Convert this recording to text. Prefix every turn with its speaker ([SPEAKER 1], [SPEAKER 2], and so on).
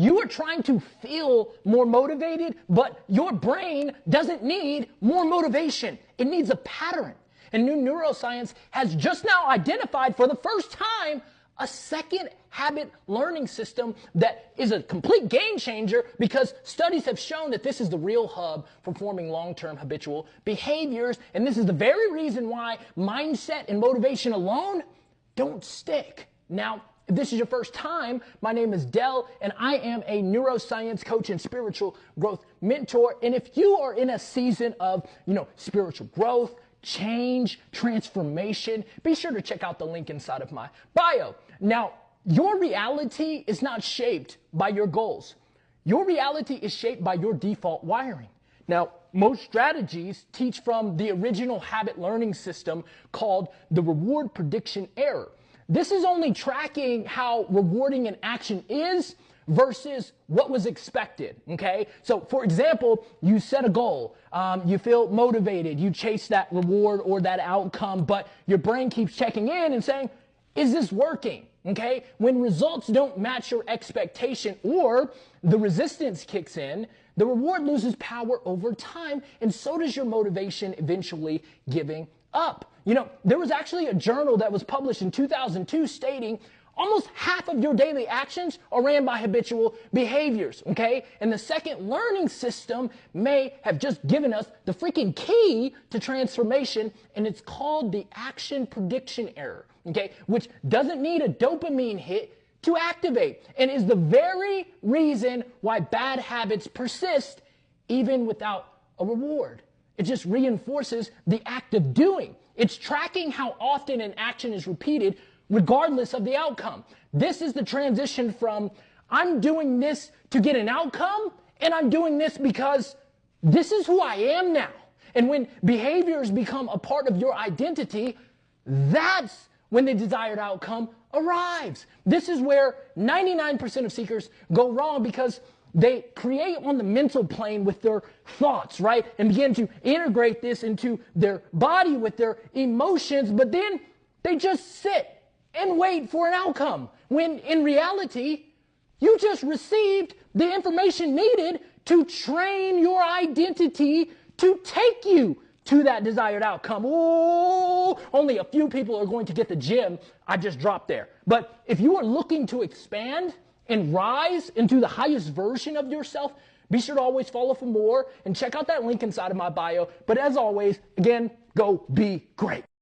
[SPEAKER 1] You are trying to feel more motivated, but your brain doesn't need more motivation. It needs a pattern. And new neuroscience has just now identified for the first time a second habit learning system that is a complete game changer, because studies have shown that this is the real hub for forming long-term habitual behaviors. And this is the very reason why mindset and motivation alone don't stick. Now, if this is your first time, my name is Del, and I am a neuroscience coach and spiritual growth mentor. And if you are in a season of, spiritual growth, change, transformation, be sure to check out the link inside of my bio. Now, your reality is not shaped by your goals. Your reality is shaped by your default wiring. Now, most strategies teach from the original habit learning system called the reward prediction error. This is only tracking how rewarding an action is versus what was expected, okay? So, for example, you set a goal, you feel motivated, you chase that reward or that outcome, but your brain keeps checking in and saying, is this working, okay? When results don't match your expectation or the resistance kicks in, the reward loses power over time, and so does your motivation eventually giving up. There was actually a journal that was published in 2002 stating almost half of your daily actions are ran by habitual behaviors, okay? And the second learning system may have just given us the freaking key to transformation, and it's called the action prediction error, okay? Which doesn't need a dopamine hit to activate, and is the very reason why bad habits persist even without a reward. It just reinforces the act of doing. It's tracking how often an action is repeated regardless of the outcome. This is the transition from I'm doing this to get an outcome, and I'm doing this because this is who I am now. And when behaviors become a part of your identity, that's when the desired outcome arrives. This is where 99% of seekers go wrong, because they create on the mental plane with their thoughts, right? And begin to integrate this into their body with their emotions, but then they just sit and wait for an outcome, when in reality, you just received the information needed to train your identity to take you to that desired outcome. Oh, only a few people are going to get the gem I just dropped there. But if you are looking to expand and rise into the highest version of yourself, be sure to always follow for more and check out that link inside of my bio. But as always, again, go be great.